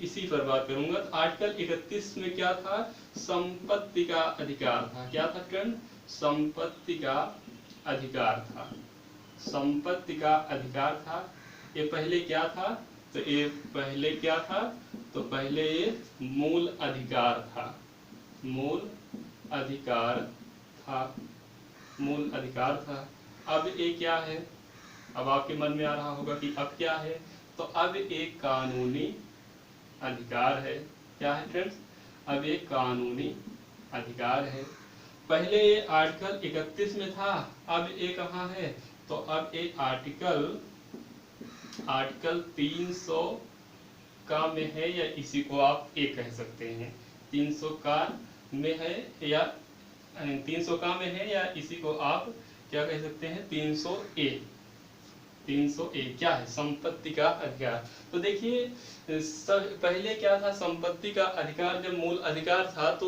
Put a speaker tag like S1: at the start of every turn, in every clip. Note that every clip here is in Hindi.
S1: इसी पर बात करूंगा। तो आर्टिकल 31 में क्या था, संपत्ति का अधिकार था। क्या था फ्रेंड, संपत्ति का अधिकार था, संपत्ति का अधिकार था। ये पहले क्या था, तो ये पहले क्या था, तो पहले ये मूल अधिकार था, मूल अधिकार था, मूल अधिकार था। अब ये क्या है, अब आपके मन में आ रहा होगा कि अब क्या है, तो अब एक कानूनी अधिकार है। क्या है फ्रेंड्स, अब एक कानूनी अधिकार है। पहले ये आर्टिकल 31 में था, अब ये कहाँ है, तो अब ये आर्टिकल 300 का में है, या इसी को आप ए कह सकते हैं, 300 का में है, या 300 का में है, या इसी को आप क्या कह सकते हैं, 300 ए। 300 ए क्या है, संपत्ति का अधिकार। तो देखिए पहले क्या था, संपत्ति का अधिकार जब मूल अधिकार था तो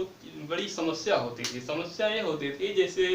S1: बड़ी समस्या होती थी। समस्या ये होती थी जैसे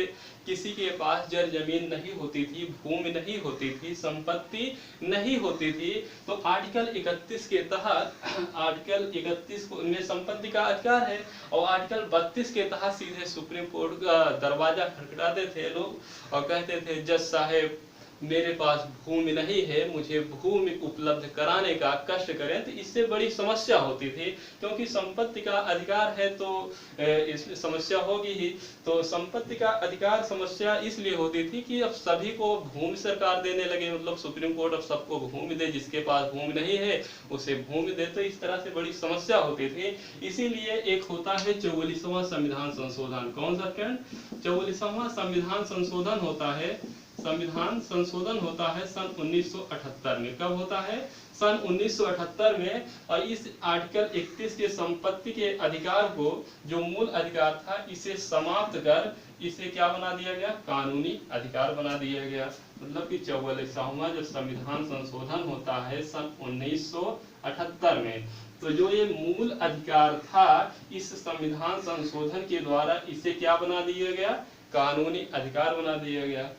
S1: किसी के पास जर जमीन नहीं होती थी, भूमि नहीं होती थी, संपत्ति नहीं होती थी, तो आर्टिकल 31 के तहत, आर्टिकल 31 में संपत्ति का अधिकार है, और आर्टिकल 32 के तहत सीधे सुप्रीम कोर्ट का दरवाजा खटखटाते थे लोग और कहते थे जज साहेब मेरे पास भूमि नहीं है, मुझे भूमि उपलब्ध कराने का कष्ट करें। तो इससे बड़ी समस्या होती थी, क्योंकि संपत्ति का अधिकार है तो इसमें समस्या होगी ही। तो संपत्ति का अधिकार समस्या इसलिए होती थी कि अब सभी को भूमि सरकार देने लगे, मतलब सुप्रीम कोर्ट अब सबको भूमि दे, जिसके पास भूमि नहीं है उसे भूमि दे। तो इस तरह से बड़ी समस्या होती थी। इसीलिए एक होता है 44वां संविधान संशोधन। कौन सा फ्रेंड, 44वां संविधान संशोधन होता है, संविधान संशोधन होता है सन 1978 में। कब होता है, सन 1978 में। और इस आर्टिकल 31 के संपत्ति के अधिकार को, जो मूल अधिकार था, इसे समाप्त कर इसे क्या बना दिया गया, कानूनी अधिकार बना दिया गया। मतलब कि 44वां जब संविधान संशोधन होता है सन 1978 में, तो जो ये मूल अधिकार था इस संविधान संशोधन के द्वारा इसे क्या बना दिया गया, कानूनी अधिकार बना दिया गया।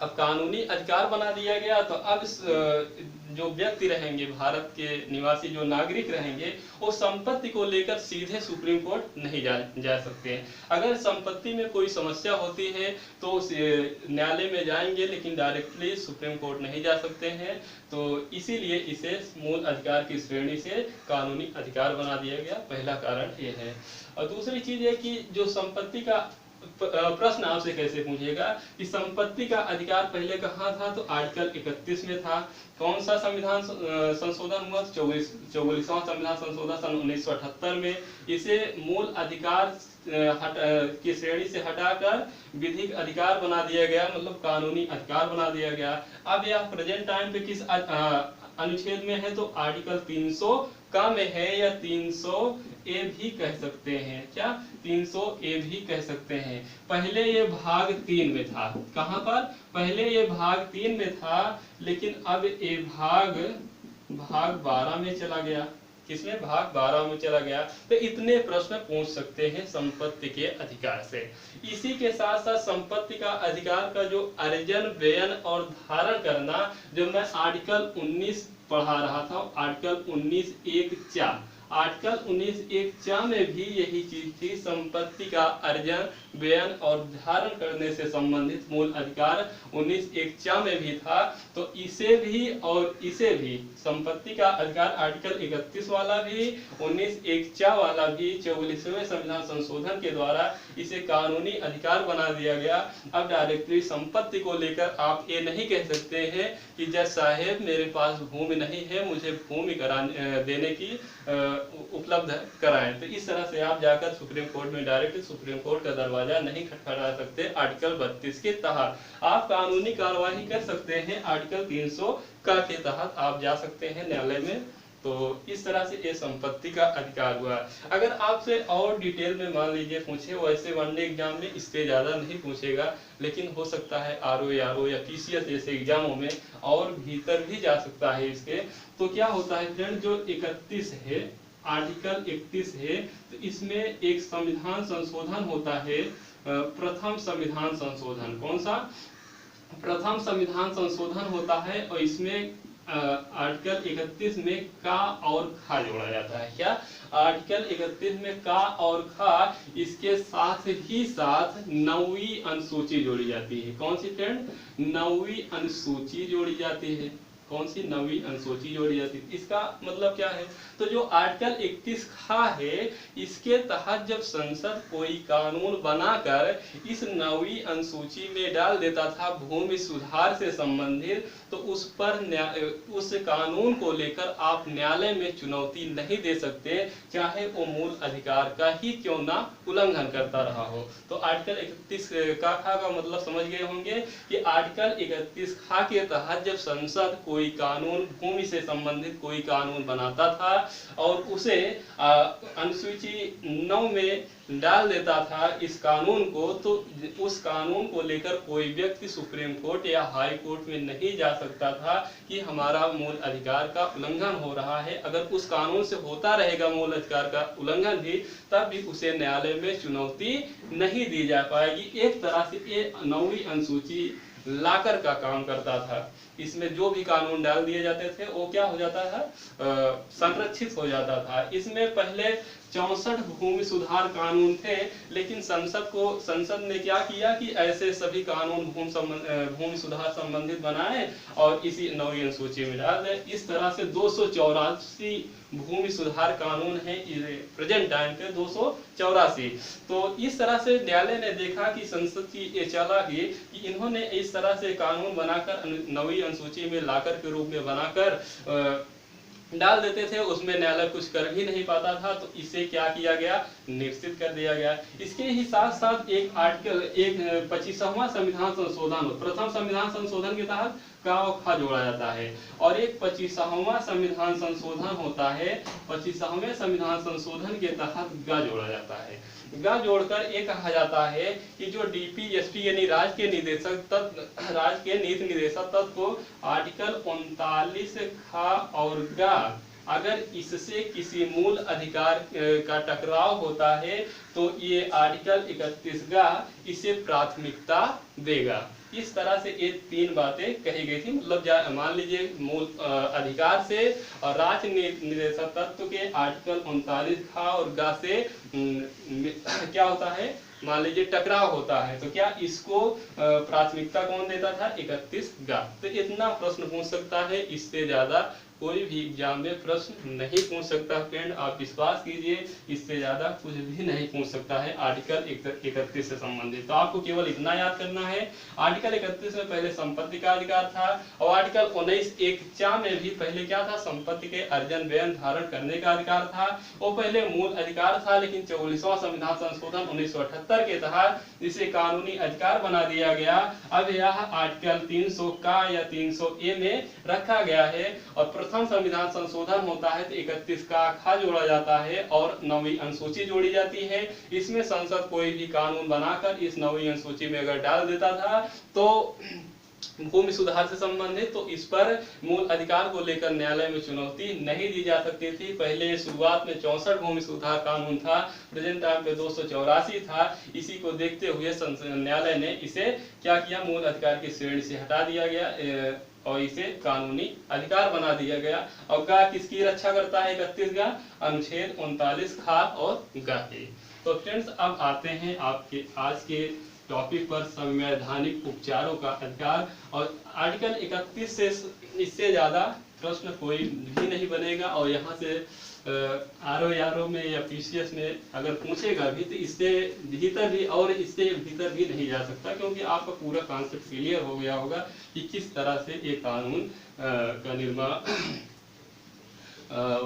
S1: अब कानूनी अधिकार बना दिया गया तो अब जो व्यक्ति रहेंगे, भारत के निवासी जो नागरिक रहेंगे, वो संपत्ति को लेकर सीधे सुप्रीम कोर्ट नहीं जा सकते हैं। अगर संपत्ति में कोई समस्या होती है तो न्यायालय में जाएंगे, लेकिन डायरेक्टली सुप्रीम कोर्ट नहीं जा सकते हैं। तो इसीलिए इसे मूल अधिकार की श्रेणी से कानूनी अधिकार बना दिया गया। पहला कारण ये है। और दूसरी चीज है कि जो संपत्ति का प्रश्न आपसे कैसे पूछेगा कि संपत्ति का अधिकार पहले कहाँ था, तो आर्टिकल 31 में था। कौन सा संविधान संशोधन हुआ, 44वां संविधान संशोधन सन 1978 में। इसे मूल अधिकार की श्रेणी से हटाकर विधिक अधिकार बना दिया गया, मतलब कानूनी अधिकार बना दिया गया। अब यह प्रेजेंट टाइम पे किस अनुच्छेद में है, तो आर्टिकल 300 का में है, या 300 ए भी कह सकते हैं। क्या, 300 ए भी कह सकते हैं। पहले ये भाग 3 में था। कहाँ पर, पहले ये भाग 3 में था, लेकिन अब ये भाग 12 में चला गया। किसमें, भाग 12 में चला गया। तो इतने प्रश्न पूछ सकते हैं संपत्ति के अधिकार से। इसी के साथ साथ संपत्ति का अधिकार का जो अर्जन, व्ययन और धारण करना, जो मैं आर्टिकल 19 पढ़ा रहा था, आर्टिकल 19(1)(4), आर्टिकल 19(1)(4) में भी यही चीज थी। संपत्ति का अर्जन, व्ययन और धारण करने से संबंधित मूल अधिकार 19(1)(4) में भी था। तो इसे भी और इसे भी, संपत्ति का अधिकार आर्टिकल 31 वाला भी, 19(1)(4) वाला भी, 44वें संविधान संशोधन के द्वारा इसे कानूनी अधिकार बना दिया गया। अब डायरेक्टली संपत्ति को लेकर आप ये नहीं कह सकते हैं कि जज साहेब मेरे पास भूमि नहीं है, मुझे भूमि देने की उपलब्ध कराएं। तो इस तरह से आप जाकर सुप्रीम कोर्ट में डायरेक्ट सुप्रीम कोर्ट का दरवाजा नहीं खटखटा सकते। आर्टिकल 32 के तहत आप कानूनी कार्यवाही कर सकते हैं, आर्टिकल 300 का के तहत आप जा सकते हैं न्यायालय में। तो इस तरह से ये संपत्ति का अधिकार हुआ। अगर आपसे और डिटेल में मान लीजिए पूछे, वैसे वनडे एग्जाम में इससे ज्यादा नहीं पूछेगा, लेकिन हो सकता है आरओ या पीसीएस जैसे एग्जामों में और भीतर भी जा सकता है इसके। तो क्या होता है फ्रेंड, जो 31 है, आर्टिकल 31 है, तो इसमें एक संविधान संशोधन होता है, प्रथम संविधान संशोधन। कौन सा, प्रथम संविधान संशोधन होता है। और इसमें आर्टिकल 31 में का और खा जोड़ा जाता है। क्या आर्टिकल 31 में का और खा, इसके साथ ही साथ 9वीं अनुसूची जोड़ी जाती है। कौन सी फ्रेंड? 9वीं अनुसूची जोड़ी जाती है। कौन सी? 9वीं अनुसूची जोड़ी जाती है। इसका मतलब क्या है? तो जो आर्टिकल 31 खा है, इसके तहत जब संसद कोई कानून बनाकर इस 9वीं अनुसूची में डाल देता था भूमि सुधार से संबंधित, तो उस पर उस कानून को लेकर आप न्यायालय में चुनौती नहीं दे सकते, चाहे वो मूल अधिकार का ही क्यों ना उल्लंघन करता रहा हो। तो आर्टिकल 31 का खा का मतलब समझ गए होंगे कि आर्टिकल 31 खा के तहत जब संसद कोई कानून, भूमि से संबंधित कोई कानून बनाता था और उसे अनुसूची 9 में डाल देता था इस कानून को, तो उस कानून को लेकर कोई व्यक्ति सुप्रीम कोर्ट या हाई कोर्ट में नहीं जा सकता था कि हमारा मूल अधिकार का उल्लंघन हो रहा है। अगर उस कानून से होता रहेगा मूल अधिकार का उल्लंघन भी, तब भी उसे न्यायालय में चुनौती नहीं दी जा पाएगी। एक तरह से ये 9वीं अनुसूची लाकर का काम करता था। इसमें जो भी कानून डाल दिए जाते थे वो क्या हो जाता था? संरक्षित हो जाता था। इसमें पहले 64 भूमि सुधार कानून थे, लेकिन संसद ने क्या किया कि ऐसे सभी कानून भूमि सुधार संबंधित बनाए और इसी 9वीं अनुसूची में डाल दे। इस तरह से 284 भूमि सुधार कानून है प्रेजेंट टाइम पे, 284। तो इस तरह से न्यायालय ने देखा कि संसद की ये चालाकी कि इन्होंने इस तरह से कानून बनाकर 9वीं अनुसूची में लाकर के रूप में बनाकर डाल देते थे, उसमें न्यायालय कुछ कर भी नहीं पाता था, तो इसे क्या किया गया? निश्चित कर दिया गया। इसके ही साथ साथ एक आर्टिकल 25वां संविधान संशोधन, प्रथम संविधान संशोधन के तहत का और खा जोड़ा जाता है, और एक 25वां संविधान संशोधन होता है। 25वें संविधान संशोधन के तहत गा जोड़ा जाता है। गा जोड़कर ये कहा जाता है कि जो डीपीएसपी यानी राज्य के नीति निदेशक तत्व को आर्टिकल 39 खा और गा, अगर इससे किसी मूल अधिकार का टकराव होता है तो ये आर्टिकल 31 गा इसे प्राथमिकता देगा। इस तरह से ये 3 बातें कही गई थी। मतलब मान लीजिए मूल अधिकार से और राज्य निदेशक तत्व के आर्टिकल 39 खा और गा से क्या होता है? मान लीजिए टकराव होता है, तो क्या इसको प्राथमिकता कौन देता था? 31 गा। तो इतना प्रश्न पूछ सकता है, इससे ज्यादा कोई भी एग्जाम में प्रश्न नहीं पूछ सकता। फ्रेंड आप विश्वास कीजिए, इससे ज्यादा कुछ भी नहीं पूछ सकता है आर्टिकल 31 से संबंधित। तो आपको केवल इतना याद करना है, आर्टिकल 31 में पहले संपत्ति का अधिकार था, और आर्टिकल 19(1)(4) में भी पहले क्या था? संपत्ति के अर्जन व्ययन धारण करने का अधिकार था। वो पहले मूल अधिकार था, लेकिन 44वां संविधान संशोधन 1978 के तहत इसे कानूनी अधिकार बना दिया गया। अब यह आर्टिकल 300 का या 300A में रखा गया है, और प्रथम संविधान संशोधन होता है तो 31 का खा जोड़ा जाता है और 9वीं अनुसूची जोड़ी जाती है। इसमें संसद कोई भी कानून बनाकर इस 9वीं अनुसूची में अगर डाल देता था तो भूमि सुधार से संबंधित, तो इस पर मूल अधिकार को लेकर न्यायालय में चुनौती नहीं दी जा सकती थी। पहले शुरुआत में 64 भूमि सुधार कानून था, प्रेजेंट टाइम पे 284 था। इसी को देखते हुए न्यायालय ने इसे क्या किया? मूल अधिकार की श्रेणी से हटा दिया गया और इसे कानूनी अधिकार बना दिया गया। और गा किसकी रक्षा करता है? 31 गा अनुच्छेद 39 खा और गा के। तो फ्रेंड्स अब आते हैं आपके आज के टॉपिक पर, संवैधानिक उपचारों का अधिकार। और आर्टिकल 31 से इससे ज्यादा प्रश्न कोई भी नहीं बनेगा, और यहाँ से RO में या PCS में अगर पूछेगा भी तो इससे भीतर भी और इससे भीतर भी नहीं जा सकता, क्योंकि आपका पूरा कॉन्सेप्ट क्लियर हो गया होगा कि किस तरह से ये कानून का निर्माण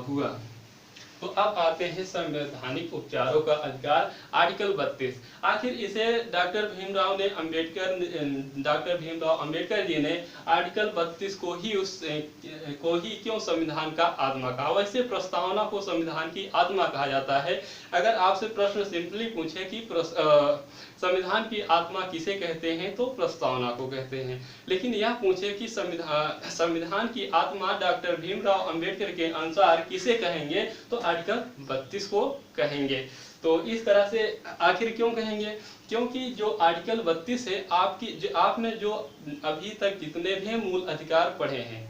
S1: हुआ। तो अब आते हैं संवैधानिक उपचारों का अधिकार, आर्टिकल 32। आखिर इसे डॉक्टर भीमराव अंबेडकर जी ने आर्टिकल 32 को ही क्यों संविधान का आत्मा कहा? वैसे प्रस्तावना को संविधान की आत्मा कहा जाता है। अगर आपसे प्रश्न सिंपली पूछे कि संविधान की आत्मा किसे कहते हैं, तो प्रस्तावना को कहते हैं। लेकिन यह पूछे कि संविधान की आत्मा डॉक्टर भीमराव अंबेडकर के अनुसार किसे कहेंगे, तो आर्टिकल 32 को कहेंगे। तो इस तरह से आखिर क्यों कहेंगे? क्योंकि जो आर्टिकल 32 है, आपने जो अभी तक जितने भी मूल अधिकार पढ़े हैं,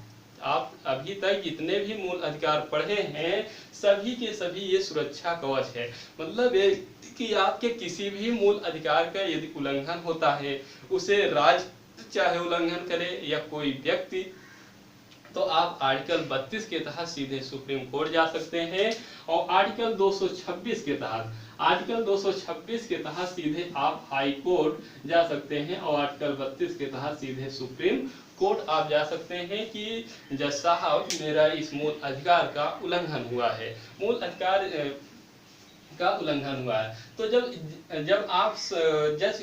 S1: आप अभी तक जितने भी मूल अधिकार पढ़े हैं सभी के सभी ये सुरक्षा कवच है। मतलब ये कि आपके किसी भी मूल अधिकार का यदि उल्लंघन होता है, उसे राज्य चाहे उल्लंघन करे या कोई व्यक्ति, तो आप आर्टिकल 32 के तहत सीधे सुप्रीम कोर्ट जा सकते हैं। और आर्टिकल 226 के तहत सीधे आप हाई कोर्ट जा सकते हैं। और आर्टिकल 32 के तहत सीधे सुप्रीम कोर्ट आप जा सकते हैं कि जज साहब मेरा इस मूल अधिकार का उल्लंघन हुआ है, मूल अधिकार का उल्लंघन हुआ है। तो जब आप जज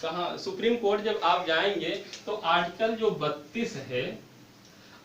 S1: कहाँ सुप्रीम कोर्ट जब आप जाएंगे तो आर्टिकल जो 32 है,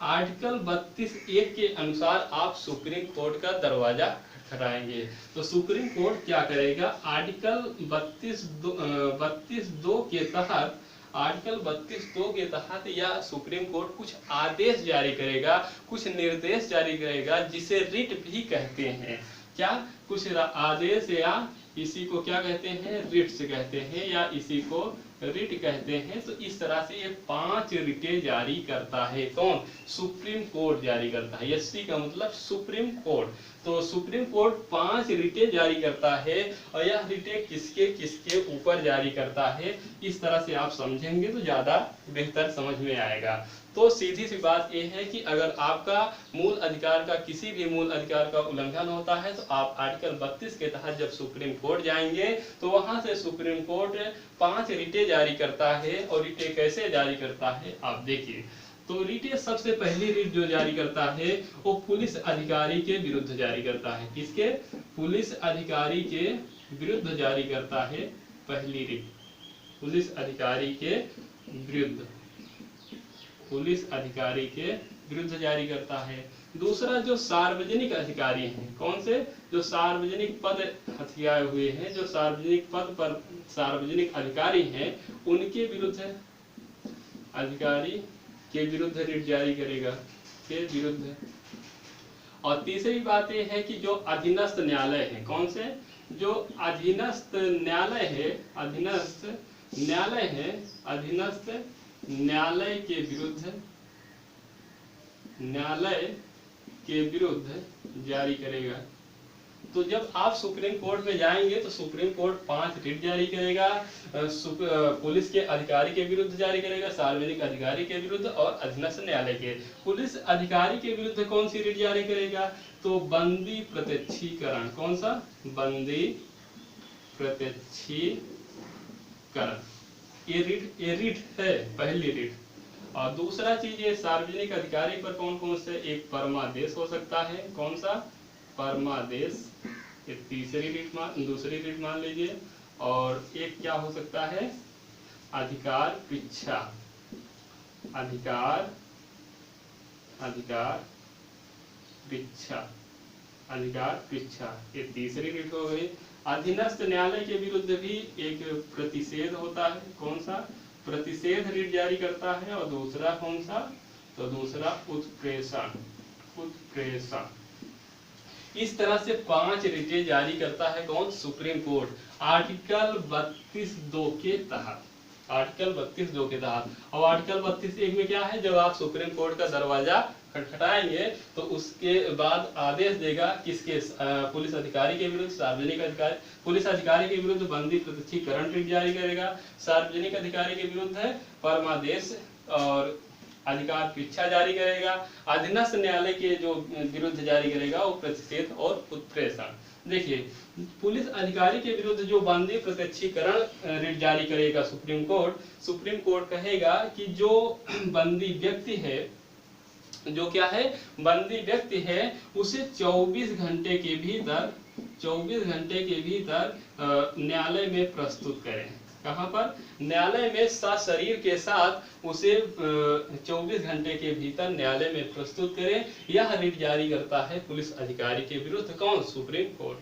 S1: आर्टिकल 32(1) के अनुसार आप सुप्रीम कोर्ट का दरवाजा खटखटाएंगे। तो सुप्रीम कोर्ट क्या करेगा, आर्टिकल 32(2) के तहत, आर्टिकल 32(2) के तहत या सुप्रीम कोर्ट कुछ आदेश जारी करेगा, कुछ निर्देश जारी करेगा, जिसे रिट भी कहते हैं। क्या, कुछ आदेश या इसी को क्या कहते हैं, रिट्स कहते हैं, या इसी को रिट कहते हैं। तो इस तरह से ये 5 रिटें जारी करता है। कौन, सुप्रीम कोर्ट जारी करता है। एससी का मतलब सुप्रीम कोर्ट। तो सुप्रीम कोर्ट 5 रिटें जारी करता है, और यह रिटें किसके किसके ऊपर जारी करता है, इस तरह से आप समझेंगे तो ज्यादा बेहतर समझ में आएगा। तो सीधी सी बात यह है कि अगर आपका मूल अधिकार का, किसी भी मूल अधिकार का उल्लंघन होता है, तो आप आर्टिकल 32 के तहत जब सुप्रीम कोर्ट जाएंगे तो वहां से सुप्रीम कोर्ट 5 रिटें जारी करता है। और रिटें कैसे जारी करता है आप देखिए। तो रिटें, सबसे पहली रिट जो जारी करता है वो पुलिस अधिकारी के विरुद्ध जारी करता है। किसके, पुलिस अधिकारी के विरुद्ध जारी करता है पहली रिट, पुलिस अधिकारी के विरुद्ध, पुलिस अधिकारी के विरुद्ध जारी करता है। दूसरा, जो सार्वजनिक अधिकारी हैं, कौन से, जो सार्वजनिक पद हथियाए हुए हैं, जो सार्वजनिक पद पर सार्वजनिक अधिकारी हैं, उनके विरुद्ध, अधिकारी के विरुद्ध रिट जारी करेगा, के विरुद्ध। और तीसरी बात यह है कि जो अधीनस्थ न्यायालय है, कौन से, जो अधीनस्थ न्यायालय है, अधीनस्थ न्यायालय है, अधीनस्थ न्यायालय के विरुद्ध, न्यायालय के विरुद्ध जारी करेगा। तो जब आप सुप्रीम कोर्ट में जाएंगे तो सुप्रीम कोर्ट 5 रिट जारी करेगा, पुलिस के अधिकारी के विरुद्ध जारी करेगा, सार्वजनिक अधिकारी के विरुद्ध और अधीनस्थ न्यायालय के। पुलिस अधिकारी के विरुद्ध कौन सी रिट जारी करेगा, तो बंदी प्रत्यक्षीकरण, कौन सा, बंदी प्रत्यक्षीकरण, ये रिट है, पहली रिट। और दूसरा चीज ये सार्वजनिक अधिकारी पर कौन कौन से, एक परमादेश हो सकता है, कौन सा, परमादेश, ये तीसरी रिट दूसरी रिट मान लीजिए। और एक क्या हो सकता है, अधिकार पृच्छा, अधिकार पृच्छा, अधिकार पृच्छा, ये तीसरी रिट हो गई। अधीनस्थ न्यायालय के विरुद्ध भी एक प्रतिषेध होता है, कौन सा, प्रतिषेध रिट जारी करता है। और दूसरा कौन सा, तो दूसरा उत्प्रेषण, उत्प्रेषण। इस तरह से 5 रिटें जारी करता है कौन, सुप्रीम कोर्ट, आर्टिकल 32(2) के तहत, आर्टिकल 32(2) के तहत। और आर्टिकल 32(1) में क्या है, जब आप सुप्रीम कोर्ट का दरवाजा खटखटाएंगे तो उसके बाद आदेश देगा किसके, पुलिस अधिकारी के विरुद्ध, सार्वजनिक अधिकारी, पुलिस अधिकारी के विरुद्ध बंदी प्रत्यक्षीकरण रिट जारी करेगा, सार्वजनिक अधिकारी के विरुद्ध है परमादेश और अधिकार पृच्छा जारी करेगा, अधीनस्थ न्यायालय के जो विरुद्ध जारी करेगा वो प्रतिषेध और उत्प्रेषण। देखिए, पुलिस अधिकारी के विरुद्ध जो बंदी प्रत्यक्षीकरण रिट जारी करेगा सुप्रीम कोर्ट कहेगा कि जो बंदी व्यक्ति है, जो क्या है, बंदी व्यक्ति है, उसे 24 घंटे के भीतर, 24 घंटे के भीतर न्यायालय में प्रस्तुत करें। कहाँ पर, न्यायालय में शरीर के साथ उसे 24 घंटे के भीतर न्यायालय में प्रस्तुत करें। यह रिट जारी करता है पुलिस अधिकारी के विरुद्ध, कौन, सुप्रीम कोर्ट।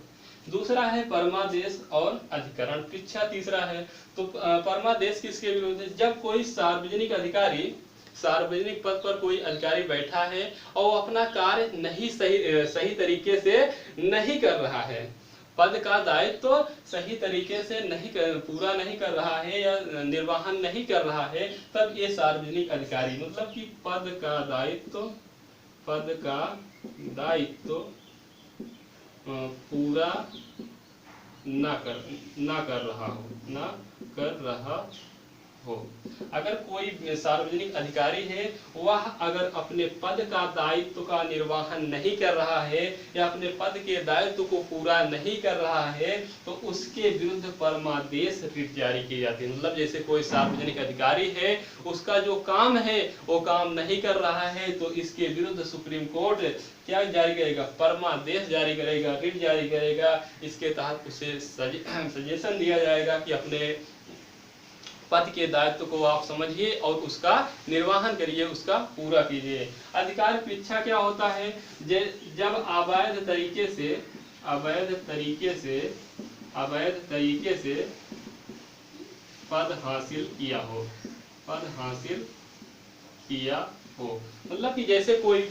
S1: दूसरा है परमादेश और अधिकरण पृच्छा, तीसरा है। तो परमादेश किसके विरुद्ध है, जब कोई सार्वजनिक अधिकारी, सार्वजनिक पद पर कोई अधिकारी बैठा है और वो अपना कार्य नहीं सही तरीके से नहीं कर रहा है, पद का दायित्व तो सही तरीके से पूरा नहीं कर रहा है या निर्वहन नहीं कर रहा है, तब ये सार्वजनिक अधिकारी, मतलब कि पद का दायित्व तो पद का दायित्व पूरा ना कर रहा हो। अगर कोई सार्वजनिक अधिकारी है, वह अगर अपने पद का दायित्व का निर्वहन नहीं कर रहा है या अपने पद के दायित्व को पूरा नहीं कर रहा है, तो उसके विरुद्ध परमादेश रिट जारी की जाती है। मतलब जैसे कोई सार्वजनिक अधिकारी है, उसका जो काम है वो काम नहीं कर रहा है, तो इसके विरुद्ध सुप्रीम कोर्ट क्या जारी करेगा? परमादेश जारी करेगा, रिट जारी करेगा। इसके तहत उसे सजेशन दिया जाएगा कि अपने पद के दायित्व को आप समझिए और उसका निर्वहन करिए, उसका पूरा कीजिए। अधिकार परीक्षा क्या होता है? जब अवैध तरीके से पद हासिल किया हो। मतलब कि जैसे कोई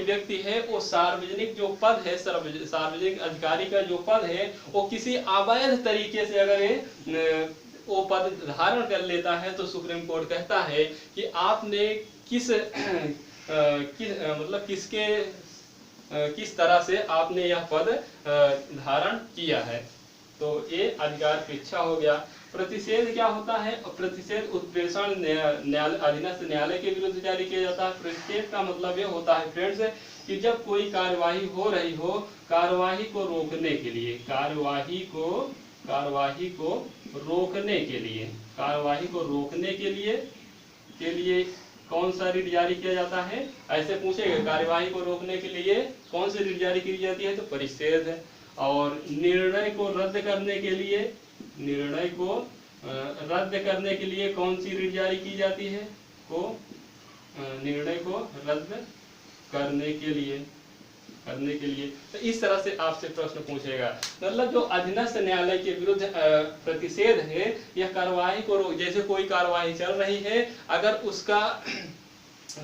S1: व्यक्ति है, वो सार्वजनिक जो पद है, सार्वजनिक अधिकारी का जो पद है, वो किसी अवैध तरीके से अगर वो पद धारण कर लेता है, तो सुप्रीम कोर्ट कहता है कि आपने किस तरह से आपने यह पद धारण किया है। तो ये अधिकार परीक्षा हो गया। प्रतिषेध क्या होता है? प्रतिषेध उत्प्रेषण अधीनस्थ न्यायालय के विरुद्ध जारी किया जाता है। प्रतिषेध का मतलब ये होता है फ्रेंड्स कि जब कोई कार्यवाही हो रही हो, कार्यवाही को रोकने के लिए कौन सा रिट जारी किया जाता है? ऐसे पूछेगा, कार्यवाही को रोकने के लिए कौन सी रिट जारी की जाती है? तो परिच्छेद है। और निर्णय को रद्द करने के लिए कौन सी रिट जारी की जाती है? निर्णय को रद्द करने के लिए। तो इस तरह से आपसे प्रश्न पूछेगा। मतलब जो अधीनस्थ न्यायालय के विरुद्ध प्रतिषेध है, यह कार्यवाही को जैसे कोई कार्यवाही चल रही है, अगर उसका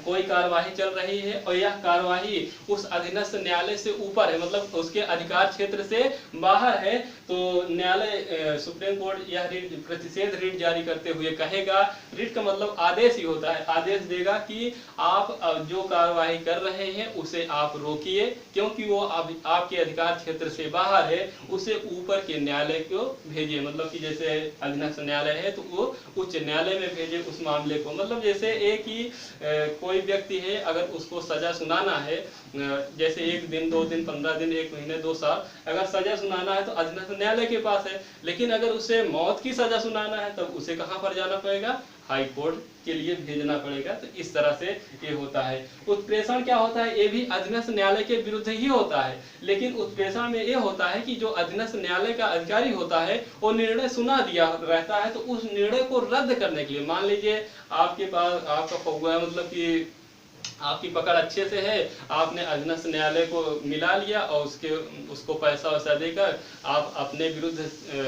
S1: कोई कार्यवाही चल रही है और यह कार्यवाही उस अधीनस्थ न्यायालय से ऊपर है, मतलब उसके अधिकार क्षेत्र से बाहर है, तो न्यायालय सुप्रीम कोर्ट यह प्रतिषेध रिट जारी करते हुए कहेगा, रिट का मतलब आदेश ही होता है, आदेश देगा कि आप जो कार्यवाही कर रहे हैं उसे आप रोकिए, क्योंकि वो आपके अधिकार क्षेत्र से बाहर है, उसे ऊपर के न्यायालय को भेजिए। मतलब कि जैसे अधीनस्थ न्यायालय है तो वो उच्च न्यायालय में भेजे उस मामले को। मतलब जैसे एक ही कोई व्यक्ति है, अगर उसको सजा सुनाना है, जैसे 1 दिन 2 दिन 15 दिन 1 महीने 2 साल, अगर सजा सुनाना है तो अधीनस्थ न्यायालय के पास है। लेकिन अगर उसे मौत की सजा सुनाना है तब उसे कहाँ पर जाना पड़ेगा? हाई कोर्ट के लिए भेजना पड़ेगा। तो इस तरह से ये होता है। उत्प्रेषण क्या होता है? ये भी अधीनस्थ न्यायालय के विरुद्ध ही होता है, लेकिन उत्प्रेषण में ये होता है कि जो अधीनस्थ न्यायालय का अधिकारी होता है वो निर्णय सुना दिया रहता है, तो उस निर्णय को रद्द करने के लिए, मान लीजिए आपके पास आपका फौगा, मतलब कि आपकी पकड़ अच्छे से है, आपने अधीनस्थ न्यायालय को मिला लिया और उसको पैसा वैसा देकर आप अपने विरुद्ध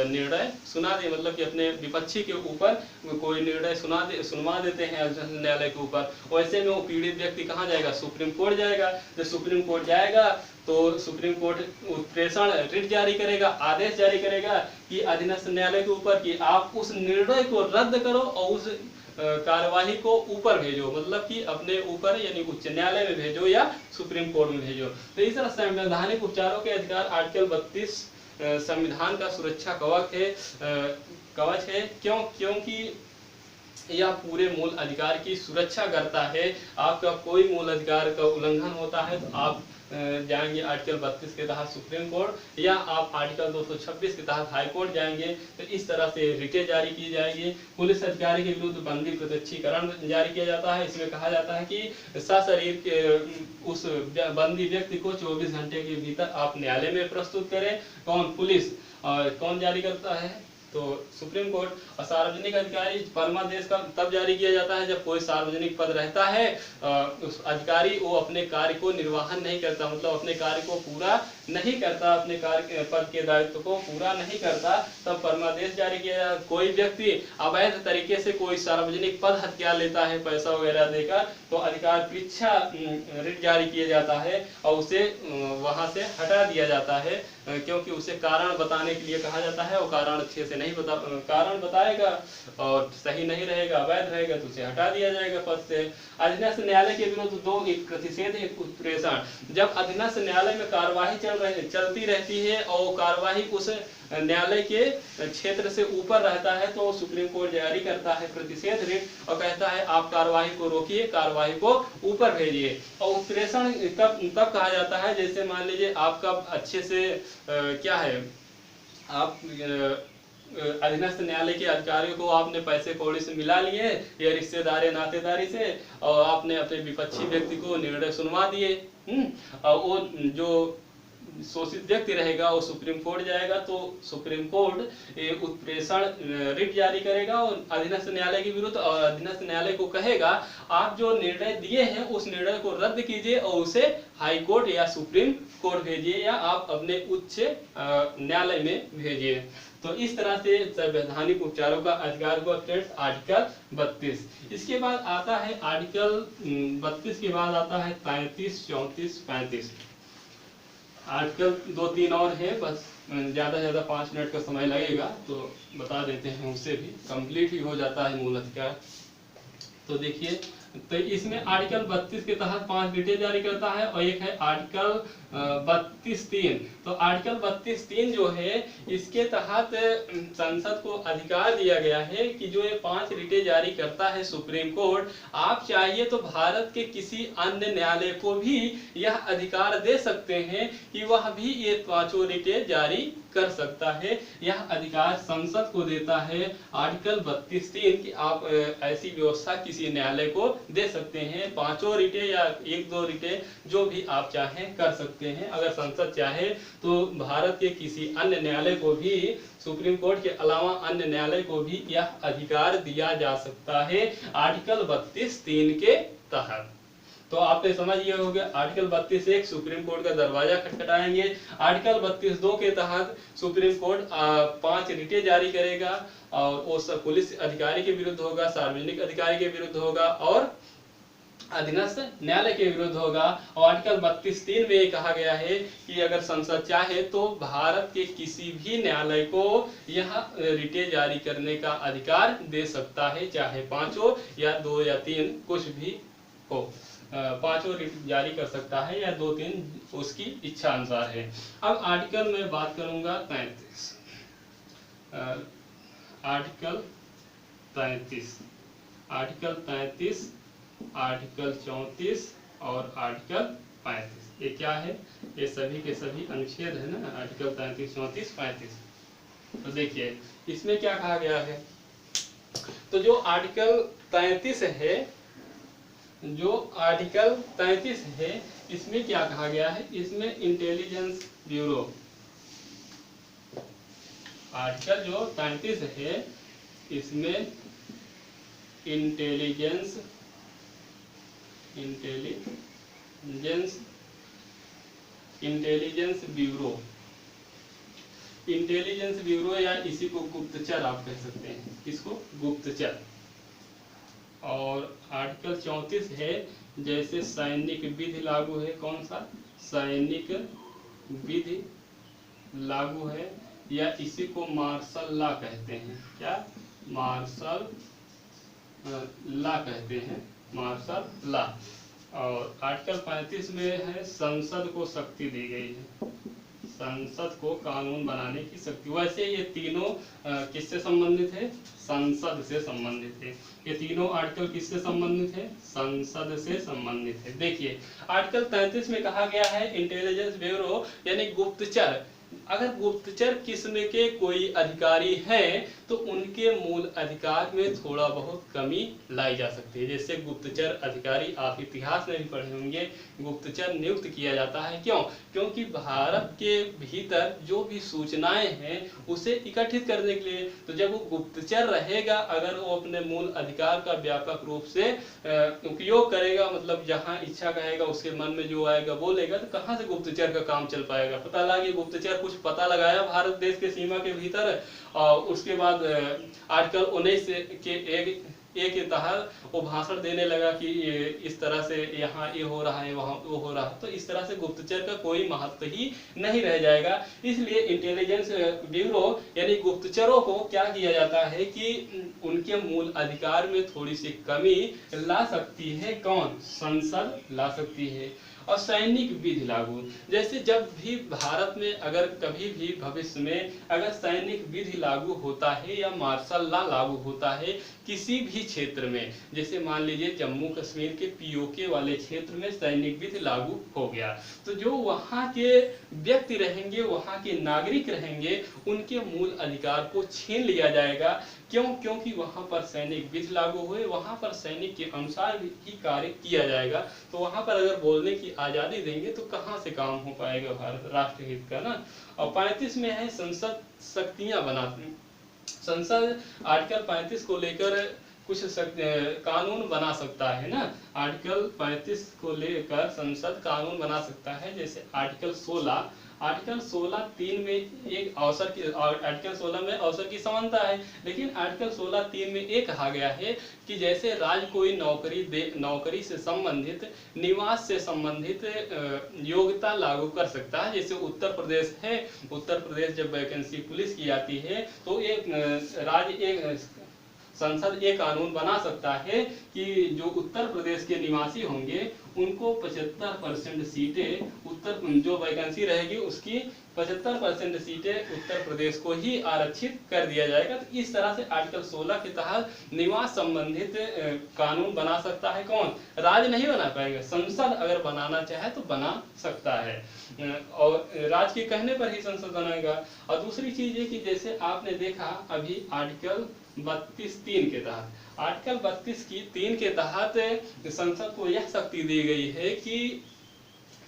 S1: निर्णय सुना दे, मतलब कि अपने विपक्षी के ऊपर कोई निर्णय सुनवा देते हैं अधीनस्थ न्यायालय के ऊपर। वैसे में वो पीड़ित व्यक्ति कहाँ जाएगा? सुप्रीम कोर्ट जाएगा। जब सुप्रीम कोर्ट जाएगा तो सुप्रीम कोर्ट उत्प्रेषण रिट जारी करेगा, आदेश जारी करेगा कि अधीनस्थ न्यायालय के ऊपर कि आप उस निर्णय को रद्द करो और उस कार्यवाही को ऊपर भेजो, मतलब कि अपने ऊपर यानी उच्च न्यायालय में भेजो या सुप्रीम कोर्ट में भेजो। तो इस तरह संवैधानिक उपचारों के अधिकार आर्टिकल 32 संविधान का सुरक्षा कवच है। क्योंकि यह पूरे मूल अधिकार की सुरक्षा करता है। आपका कोई मूल अधिकार का उल्लंघन होता है तो आप जाएंगे आर्टिकल 32 के तहत सुप्रीम कोर्ट, या आप आर्टिकल 226 के तहत हाई कोर्ट जाएंगे। तो इस तरह से रिटें जारी की जाएगी। पुलिस अधिकारी के विरुद्ध बंदी प्रत्यक्षीकरण जारी किया जाता है। इसमें कहा जाता है कि सशरीर के उस बंदी व्यक्ति को 24 घंटे के भीतर आप न्यायालय में प्रस्तुत करें। कौन? पुलिस। और कौन जारी करता है? तो सुप्रीम कोर्ट। और सार्वजनिक अधिकारी परमादेश का तब जारी किया जाता है जब कोई सार्वजनिक पद रहता है, उस अधिकारी वो अपने कार्य को निर्वहन नहीं करता, मतलब अपने कार्य को पूरा नहीं करता, अपने कार्य पद के दायित्व को पूरा नहीं करता, तब परमादेश जारी किया जाता है। कोई व्यक्ति अवैध तरीके से कोई सार्वजनिक पद हथिया लेता है पैसा वगैरह देकर, तो अधिकार परीक्षा रिट जारी किया जाता है और उसे वहां से हटा दिया जाता है, क्योंकि उसे कारण बताने के लिए कहा जाता है और कारण अच्छे से नहीं कारण बताएगा और सही नहीं रहेगा, अवैध रहेगा तो उसे हटा दिया जाएगा पद से। अधीनस्थ न्यायालय के विरुद्ध दो, एक प्रतिषेध एक उत्प्रेषण। जब अधीनस्थ न्यायालय में कार्यवाही चलती रहती है और कार्यवाही उस न्यायालय के क्षेत्र से ऊपर रहता है तो सुप्रीम कोर्ट जारी करता है प्रतिषेध रिट और कहता है आप कार्यवाही को रोकिए, कार्यवाही को ऊपर भेजिए। और उत्प्रेषण तब कहा जाता है जैसे मान लीजिए आपका अच्छे से क्या है, आप अधीनस्थ न्यायालय के अधिकारियों को आपने पैसे कौड़ी से मिला लिए या रिश्तेदारी नातेदारी से, और आपने अपने विपक्षी व्यक्ति को निर्णय सुनवा दिए, और वो जो शोषित व्यक्ति रहेगा वो सुप्रीम कोर्ट जाएगा तो सुप्रीम कोर्ट उत्प्रेषण रिट जारी करेगा और अधीनस्थ न्यायालय के विरुद्ध, और अधीनस्थ न्यायालय को कहेगा आप जो निर्णय दिए हैं उस निर्णय को रद्द कीजिए और उसे हाई कोर्ट या सुप्रीम कोर्ट भेजिए या आप अपने उच्च न्यायालय में भेजिए। तो इस तरह से संवैधानिक उपचारों का अधिकार को आर्टिकल 32। इसके बाद आता है आर्टिकल 32 के बाद आता है 33, 34, 35। आर्टिकल 2-3 और है, बस ज़्यादा से ज़्यादा 5 मिनट का समय लगेगा तो बता देते हैं, उससे भी कंप्लीट ही हो जाता है मूल अधिकार। तो देखिए, तो इसमें आर्टिकल 32 के तहत 5 रिटें जारी करता है और एक है आर्टिकल 32(3). तो आर्टिकल 32(3) जो है इसके तहत संसद को अधिकार दिया गया है कि जो ये 5 रिटें जारी करता है सुप्रीम कोर्ट, आप चाहिए तो भारत के किसी अन्य न्यायालय को भी यह अधिकार दे सकते हैं कि वह भी ये 5 रिटें जारी कर सकता है। यह अधिकार संसद को देता है आर्टिकल 32(3) कि आप ऐसी व्यवस्था किसी न्यायालय को दे सकते हैं, 5 रिटें या 1-2 रिटें जो भी आप चाहें कर सकते हैं। अगर संसद चाहे तो भारत के किसी अन्य न्यायालय को भी, सुप्रीम कोर्ट के अलावा अन्य न्यायालय को भी यह अधिकार दिया जा सकता है आर्टिकल 32(3) के तहत। तो आपने समझ गए होंगे आर्टिकल 32(1) सुप्रीम कोर्ट का दरवाजा खटखटाएंगे। आर्टिकल 32(2) के तहत सुप्रीम कोर्ट 5 रिटें जारी करेगा और वो सब पुलिस अधिकारी के विरुद्ध होगा, सार्वजनिक अधिकारी के विरुद्ध होगा और अधीनस्थ न्यायालय के विरुद्ध होगा। और आर्टिकल 32(3) में कहा गया है कि अगर संसद चाहे तो भारत के किसी भी न्यायालय को यह रिटें जारी करने का अधिकार दे सकता है, चाहे 5 या 2 या 3 कुछ भी हो, 5 रिट जारी कर सकता है या 2-3 उसकी इच्छा अनुसार है। अब आर्टिकल में बात करूंगा 33, आर्टिकल 33, आर्टिकल 33, आर्टिकल 34 और आर्टिकल 35। ये क्या है? ये सभी के सभी अनुच्छेद है ना, आर्टिकल 33, 34, 35। तो देखिए इसमें क्या कहा गया है। तो जो आर्टिकल 33 है, जो आर्टिकल 33 है इसमें क्या कहा गया है, इसमें इंटेलिजेंस ब्यूरो, आर्टिकल जो 33 है इसमें इंटेलिजेंस ब्यूरो, इंटेलिजेंस ब्यूरो या इसी को गुप्तचर आप कह सकते हैं, इसको गुप्तचर। और आर्टिकल 34 है जैसे सैनिक विधि लागू है, कौन सा? सैनिक विधि लागू है या इसी को मार्शल लॉ कहते हैं। क्या? मार्शल लॉ कहते हैं, मार्शल लॉ। और आर्टिकल 35 में है संसद को शक्ति दी गई है, संसद को कानून बनाने की शक्ति। वैसे ये तीनों किससे संबंधित है? संसद से संबंधित है। ये तीनों आर्टिकल किससे संबंधित है? संसद से संबंधित है। देखिए आर्टिकल 33 में कहा गया है इंटेलिजेंस ब्यूरो यानी गुप्तचर। अगर गुप्तचर किस्म के कोई अधिकारी हैं तो उनके मूल अधिकार में थोड़ा बहुत कमी लाई जा सकती है। जैसे गुप्तचर अधिकारी आप इतिहास में भी पढ़े होंगे, गुप्तचर नियुक्त किया जाता है। क्यों? क्योंकि भारत के भीतर जो भी सूचनाएं हैं उसे इकट्ठित करने के लिए। तो जब वो गुप्तचर रहेगा, अगर वो अपने मूल अधिकार का व्यापक रूप से उपयोग करेगा, मतलब जहाँ इच्छा कहेगा उसके मन में जो आएगा बोलेगा, तो कहाँ से गुप्तचर का काम चल पाएगा? पता लगे गुप्तचर कुछ पता लगाया भारत देश के सीमा के भीतर और उसके बाद आर्टिकल 19 के ए के तहत वो भाषण देने लगा कि इस तरह से यहाँ ये हो रहा है, वहाँ वो हो रहा है, तो इस तरह से गुप्तचर का कोई महत्व ही नहीं रह जाएगा। इसलिए इंटेलिजेंस ब्यूरो यानी गुप्तचरों को क्या किया जाता है कि उनके मूल अधिकार में थोड़ी सी कमी ला सकती है कौन? संसद ला सकती है। और सैनिक विधि लागू, जैसे जब भी भारत में अगर कभी भी भविष्य में अगर सैनिक विधि लागू होता है या मार्शल लॉ लागू होता है किसी भी क्षेत्र में, जैसे मान लीजिए जम्मू कश्मीर के पीओके वाले क्षेत्र में सैनिक विधि लागू हो गया, तो जो वहाँ के व्यक्ति रहेंगे, वहाँ के नागरिक रहेंगे, उनके मूल अधिकार को छीन लिया जाएगा। क्यों? क्योंकि वहाँ पर सैनिक विधि लागू हुए, वहाँ पर सैनिक के अनुसार ही कार्य किया जाएगा। तो वहाँ पर अगर बोलने की आज़ादी देंगे तो कहाँ से काम हो पाएगा भारत राष्ट्रहित का ना। और 35 में है संसद शक्तियाँ बनाती। संसद आर्टिकल 35 को लेकर कुछ कानून बना सकता है ना। आर्टिकल 35 को लेकर संसद कानून बना सकता है। जैसे आर्टिकल 16(3) में एक अवसर की, आर्टिकल 16 में अवसर की समानता है, लेकिन आर्टिकल 16(3) में एक कहा गया है कि जैसे राज्य कोई नौकरी से संबंधित, निवास से संबंधित योग्यता लागू कर सकता है। जैसे उत्तर प्रदेश है, उत्तर प्रदेश जब वैकेंसी पुलिस की आती है तो एक संसद एक कानून बना सकता है कि जो उत्तर प्रदेश के निवासी होंगे उनको 75% सीटें जो वैकेंसी रहेगी उसकी 75% सीटें उत्तर प्रदेश को ही आरक्षित कर दिया जाएगा। तो इस तरह से आर्टिकल 16 के तहत निवास संबंधित कानून बना सकता है कौन? राज्य नहीं बना पाएगा, संसद अगर बनाना चाहे तो बना सकता है, और राज्य के कहने पर ही संसद बनाएगा। और दूसरी चीज है कि जैसे आपने देखा अभी आर्टिकल 32(3) के तहत, आर्टिकल 32(3) के तहत संसद को यह शक्ति दी गई है कि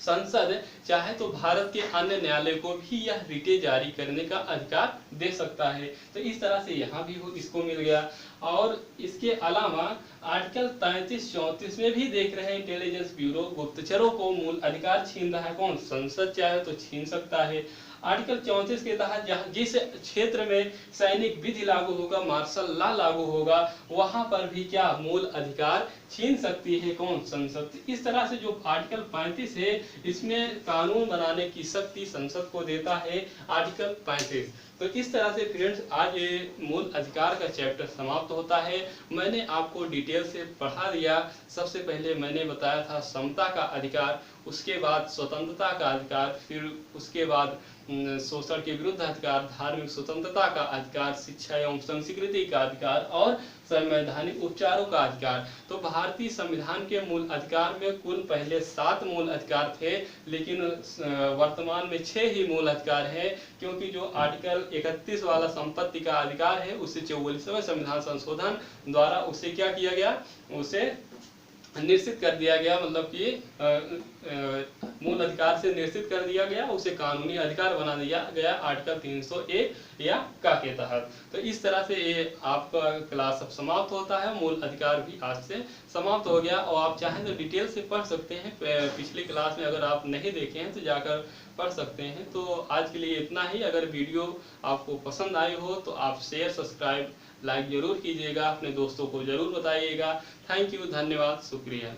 S1: संसद चाहे तो भारत के अन्य न्यायालय को भी यह रिटें जारी करने का अधिकार दे सकता है। तो इस तरह से यहाँ भी इसको मिल गया। और इसके अलावा आर्टिकल 33-34 में भी देख रहे हैं इंटेलिजेंस ब्यूरो गुप्तचरों को मूल अधिकार छीन रहा है कौन? संसद चाहे तो छीन सकता है। आर्टिकल 34 के तहत जिस क्षेत्र में सैनिक विधि लागू होगा, मार्शल लॉ लागू होगा, वहां पर भी क्या मूल अधिकार छीन सकती है कौन? संसद। इस तरह से जो आर्टिकल 35 है इसमें कानून बनाने की शक्ति संसद को देता है आर्टिकल 35। तो इस तरह से फ्रेंड्स आज ये मूल अधिकार का चैप्टर समाप्त होता है। मैंने आपको डिटेल से पढ़ा दिया। सबसे पहले मैंने बताया था समता का अधिकार, उसके बाद स्वतंत्रता का अधिकार, फिर उसके बाद शोषण के विरुद्ध अधिकार, धार्मिक स्वतंत्रता का अधिकार, शिक्षा एवं संस्कृति का अधिकार और संवैधानिक उपचारों का अधिकार। तो भारतीय संविधान के मूल अधिकार में कुल पहले 7 मूल अधिकार थे, लेकिन वर्तमान में 6 ही मूल अधिकार हैं, क्योंकि जो आर्टिकल 31 वाला संपत्ति का अधिकार है उसे 44वें संविधान संशोधन द्वारा उसे क्या किया गया? उसे निश्चित कर दिया गया, मतलब कि मूल अधिकार से निश्चित कर दिया गया, उसे कानूनी अधिकार बना दिया गया आर्टिकल 301 या का के तहत। तो इस तरह से ये आपका क्लास अब समाप्त होता है, मूल अधिकार भी आज से समाप्त हो गया। और आप चाहें तो डिटेल से पढ़ सकते हैं, पिछली क्लास में अगर आप नहीं देखे हैं तो जाकर पढ़ सकते हैं। तो आज के लिए इतना ही। अगर वीडियो आपको पसंद आई हो तो आप शेयर, सब्सक्राइब, लाइक जरूर कीजिएगा, अपने दोस्तों को जरूर बताइएगा। थैंक यू, धन्यवाद, शुक्रिया।